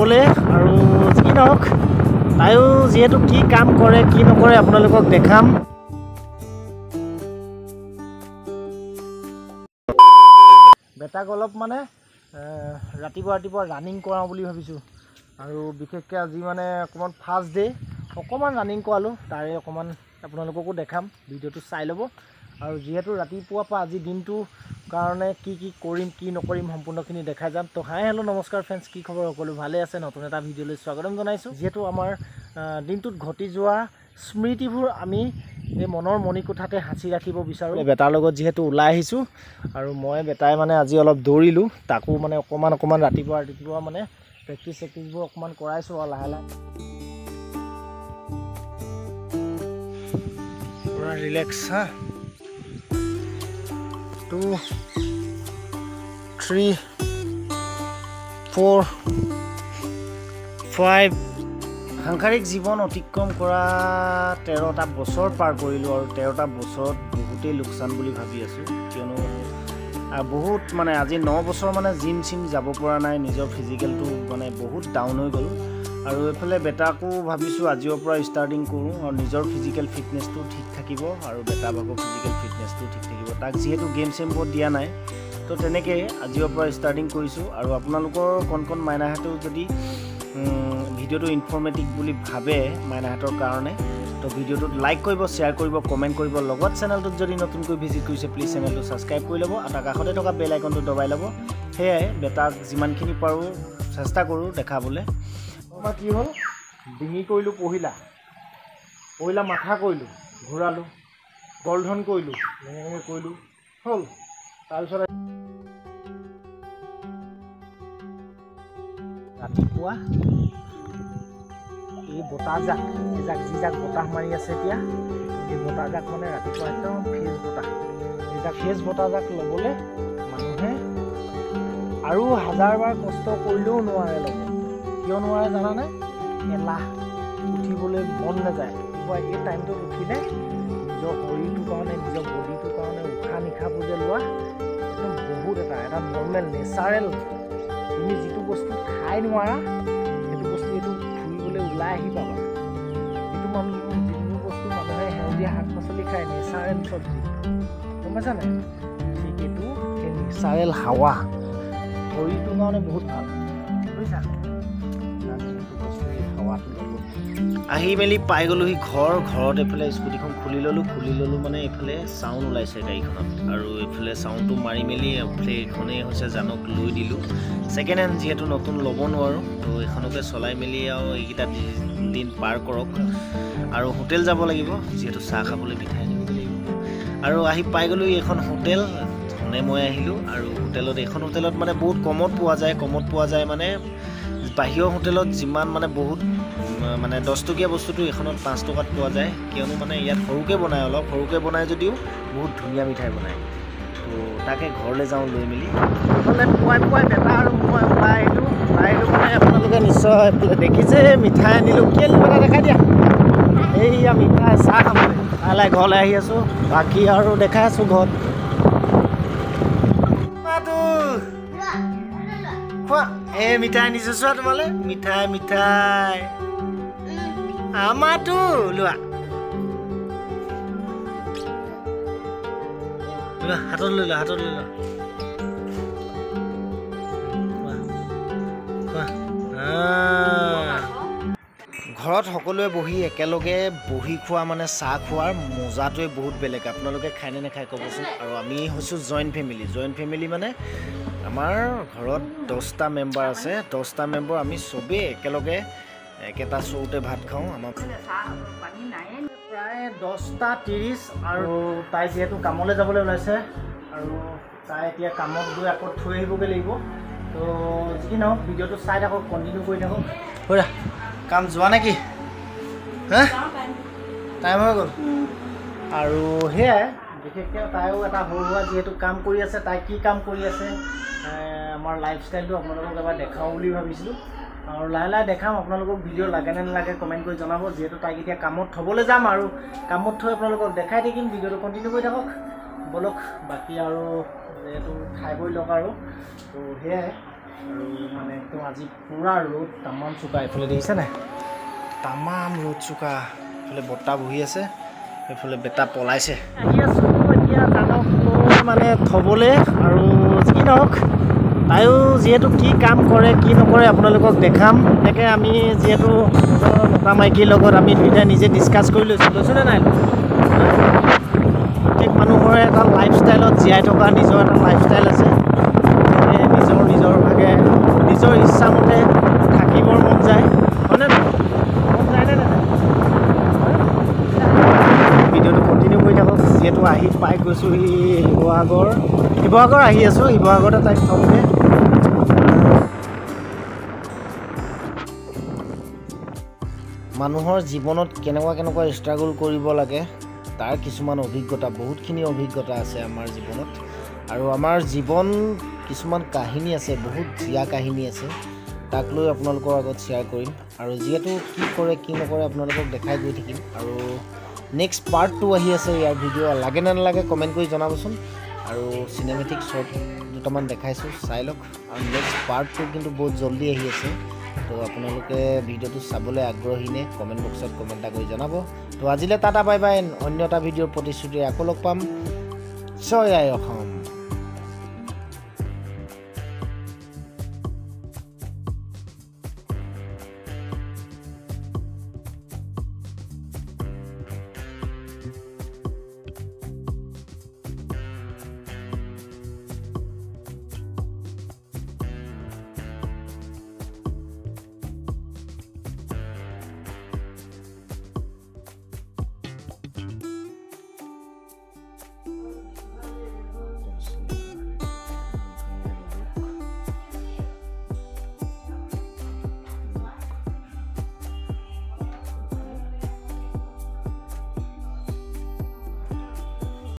ল'বলৈ আৰু যি নহওক তাইও যিহেতু কি কাম কৰে কি নকৰে আপোনালোকক দেখাম। বেটাক অলপ মানে ৰাতিপুৱা ৰানিং কৰাওঁ বুলি ভাবিছোঁ আৰু বিশেষকৈ আজি মানে অকণমান ফাৰ্ষ্ট ডে অকণমান ৰানিং কৰালোঁ, তাৰে অকণমান আপোনালোককো দেখাম, ভিডিঅ'টো চাই ল'ব। আৰু যিহেতু ৰাতিপুৱাৰ পৰা আজি দিনটোৰ কাৰণে কি কৰিম কি নকৰিম সম্পূৰ্ণখিনি দেখাই যাম। তো হাই হেল্ল' নমস্কাৰ ফ্ৰেণ্ডছ, কি খবৰ? সকলো ভালে আছে? নতুন এটা ভিডিঅ'লৈ স্বাগতম জনাইছোঁ। যিহেতু আমাৰ দিনটোত ঘটি যোৱা স্মৃতিবোৰ আমি এই মনৰ মণিকোঠাতে সাঁচি ৰাখিব বিচাৰোঁ। বেটাৰ লগত যিহেতু ওলাই আহিছোঁ আৰু মই বেটাই মানে আজি অলপ দৌৰিলোঁ, তাকো মানে অকণমান ৰাতিপুৱা মানে প্ৰেক্টিচবোৰ অকণমান কৰাইছোঁ আৰু লাহে লাহে পুৰা ৰিলেক্স। 2 3 4 5 সাংসাৰিক জীৱন অতিক্ৰম কৰা 13টা বছৰ পাৰ কৰিলোঁ আৰু 13টা বছৰত বহুতেই লোকচান বুলি ভাবি আছোঁ, কিয়নো বহুত মানে আজি 9 বছৰ মানে জিম যাব পৰা নাই, নিজৰ ফিজিকেলটো মানে বহুত ডাউন হৈ গ'ল। আৰু এইফালে বেটাকো ভাবিছোঁ আজিৰ পৰা ষ্টাৰ্টিং কৰোঁ আৰু নিজৰ ফিজিকেল ফিটনেছটো ঠিক থাকিব আৰু বেটা ভাগৰ ফিজিকেল ফিটনেছটো ঠিক থাকিব। তাক যিহেতু গেমবোৰ দিয়া নাই, তো তেনেকৈ আজিৰ পৰা ষ্টাৰ্টিং কৰিছোঁ। আৰু আপোনালোকৰ কণ মাইনাহঁতেও যদি ভিডিঅ'টো ইনফৰ্মেটিভ বুলি ভাবে মাইনাহঁতৰ কাৰণে, তো ভিডিঅ'টোত লাইক কৰিব, শ্বেয়াৰ কৰিব, কমেণ্ট কৰিব। লগত চেনেলটোত যদি নতুনকৈ ভিজিট কৰিছে প্লিজ চেনেলটো ছাবস্ক্ৰাইব কৰি ল'ব আৰু তাৰ কাষতে থকা বেল আইকনটো দবাই ল'ব। সেয়াই বেটাক যিমানখিনি পাৰোঁ চেষ্টা কৰোঁ দেখাবলৈ। তোমাৰ কি হ'ল, ডিঙি কৰিলোঁ পহিলা মাথা কৰিলোঁ, ঘূৰালোঁ, গলধন কৰিলোঁ, এনেকৈ কৰিলোঁ হ'ল। তাৰপিছত ৰাতিপুৱা এই বতাহজাক যিজাক বতাহ মাৰি আছে এতিয়া, এই বতাহজাক মানে ৰাতিপুৱা একদম ফ্ৰেছ বতাহ, এইজাক ফ্ৰেছ বতাহজাক ল'বলৈ মানুহে আৰু 1000বাৰ কষ্ট কৰিলেও নোৱাৰে ল'ব। কিয় নোৱাৰে জানানে? এলাহ, উঠিবলৈ মন নাযায়। এই টাইমটোত উঠিলে নিজৰ শৰীৰটোৰ কাৰণে, নিজৰ বডিটোৰ কাৰণে উশাহ নিশাহবোৰ যে লোৱা একদম বহুত এটা নৰ্মেল নেচাৰেল, তুমি যিটো বস্তু খাই নোৱাৰা সেইটো বস্তু এইটো ফুৰিবলৈ ওলাই আহি পাবা। যিটো বস্তু মানুহে সেউজীয়া শাক পাচলি খায়, নেচাৰেল চব্জি, গম পাইছা নাই? ঠিক এইটো সেই নেচাৰেল হাৱা শৰীৰটোৰ কাৰণে বহুত ভাল, বুজিছা? আহি মেলি পাই গ'লোহি ঘৰত এইফালে স্কুটিখন খুলি ল'লোঁ মানে এইফালে চাউণ্ড ওলাইছে গাড়ীখনত, আৰু এইফালে চাউণ্ডটো মাৰি মেলি এইফালে এইখনেই হৈছে জানক লৈ দিলোঁ। ছেকেণ্ড হেণ্ড যিহেতু নতুন ল'ব নোৱাৰোঁ, তো এইখনকে চলাই মেলি আৰু এইকেইটা দিন পাৰ কৰক। আৰু হোটেল যাব লাগিব, যিহেতু চাহ খাবলৈ মিঠাই আনিব লাগিব। আৰু আহি পাই গ'লোহি এইখন হোটেল, ধনে মই আহিলোঁ। আৰু এইখন হোটেলত মানে বহুত কমত পোৱা যায় মানে বাহিৰৰ হোটেলত যিমান মানে বহুত মানে 10 টকীয়া বস্তুটো এইখনত 5 টকাত পোৱা যায়, কিয়নো মানে ইয়াত সৰুকৈ বনায় যদিও বহুত ধুনীয়া মিঠাই বনায়। তো তাকে ঘৰলৈ যাওঁ লৈ মেলি। পুৱাই বেটা আৰু মই ওলাই আহিলোঁ মানে আপোনালোকে নিশ্চয় দেখিছে মিঠাই আনিলোঁ। কি আনিলোঁ এটা দেখাই দিয়া। এইয়া মিঠাই, চাহ খাবলৈ ঘৰলৈ আহি আছোঁ, বাকী আৰু দেখাই আছোঁ ঘৰত। খোৱা এই মিঠাই আনিছোঁ, চোৱা তোমালৈ মিঠাই আমাৰতো লোৱা হাতত লৈ লোৱা ঘৰত সকলোৱে একেলগে বহি খোৱা মানে চাহ খোৱাৰ মজাটোৱে বহুত বেলেগ। আপোনালোকে খায়নে নাখায় ক'বচোন। আৰু আমি হৈছোঁ জইণ্ট ফেমিলি মানে আমাৰ ঘৰত 10টা মেম্বাৰ আছে। 10টা মেম্বাৰ আমি চবেই একেলগে একেটা চৰুতে ভাত খাওঁ। আমাৰ প্ৰায় 10:30 আৰু তাই যিহেতু কামলৈ যাবলৈ ওলাইছে আৰু তাই এতিয়া কামত গৈ আকৌ থৈ আহিবগৈ লাগিব। তো যি নহওক ভিডিঅ'টো চাই থাকক, কণ্টিনিউ কৰি থাকক। ব'লা কাম যোৱা নেকি? হা টাইম হৈ গ'ল। আৰু সেয়াই বিশেষকৈ তাইও এটা সৰু সুৰা যিহেতু কাম কৰি আছে, তাই কি কাম কৰি আছে আমাৰ লাইফষ্টাইলটো আপোনালোকক এবাৰ দেখাওঁ বুলি ভাবিছিলোঁ। আৰু লাহে দেখাম আপোনালোকক। ভিডিঅ' লাগে নে নালাগে কমেণ্ট কৰি জনাব। যিহেতু তাইক এতিয়া কামত থ'বলৈ যাম আৰু কামত থৈ আপোনালোকক দেখাই থাকিম। ভিডিঅ'টো কণ্টিনিউ কৰি থাকক ব'লক। বাকী আৰু যিহেতু খাই বৈ লওক আৰু তো সেয়াই আৰু মানে একদম আজি পুৰা ৰ'দ তামাম চোকা এইফালে দেখিছে নাই তামাম ৰ'দ চোকা এইফালে বতাহ বহি আছে এইফালে বেটা পলাইছে আহি আছোঁ এতিয়া জানক মানে থ'বলৈ আৰু যি নহওক তাইও যিহেতু কি কাম কৰে কি নকৰে আপোনালোকক দেখাম এনেকৈ আমি যিহেতু মতা মাইকীৰ লগত আমি দুয়োটাই নিজে ডিছকাছ কৰি লৈছোঁনে নাই প্ৰত্যেক মানুহৰে এটা লাইফষ্টাইলত জীয়াই থকা নিজৰ এটা লাইফষ্টাইল আছে নিজৰ ভাগে নিজৰ ইচ্ছামতে থাকিবৰ মন যায় হয়নে মন যায়নে নাযায় ভিডিঅ'টো কণ্টিনিউ কৰি থাকক যিহেতু আহি পাই গৈছোঁ শিৱসাগৰ আহি আছোঁ শিৱসাগৰতে তাইক থওঁগৈ মানুহৰ জীৱনত কেনেকুৱা ষ্ট্ৰাগল কৰিব লাগে তাৰ কিছুমান অভিজ্ঞতা বহুতখিনি অভিজ্ঞতা আছে আমাৰ জীৱনত আৰু আমাৰ জীৱন কিছুমান কাহিনী আছে বহুত জীয়া কাহিনী আছে তাক লৈ আপোনালোকৰ আগত শ্বেয়াৰ কৰিম আৰু যিহেতু কি কৰে কি নকৰে আপোনালোকক দেখাই গৈ থাকিম আৰু নেক্সট পাৰ্ট 2 আহি আছে ইয়াৰ ভিডিঅ' লাগে নে নালাগে কমেণ্ট কৰি জনাবচোন আৰু চিনেমেটিক শ্বৰ্ট দুটামান দেখাইছোঁ চাই লওক আৰু নেক্সট পাৰ্ট 2 কিন্তু বহুত জল্দি আহি আছে তো আপোনালোকে ভিডিঅ'টো চাবলৈ আগ্ৰহী নে কমেণ্ট বক্সত কমেণ্ট এটা কৰি জনাব তো আজিলৈ টাটা বাই বাই অন্য এটা ভিডিঅ'ৰ প্ৰতিশ্ৰুতিৰে আকৌ লগ পাম জয় আই অসম।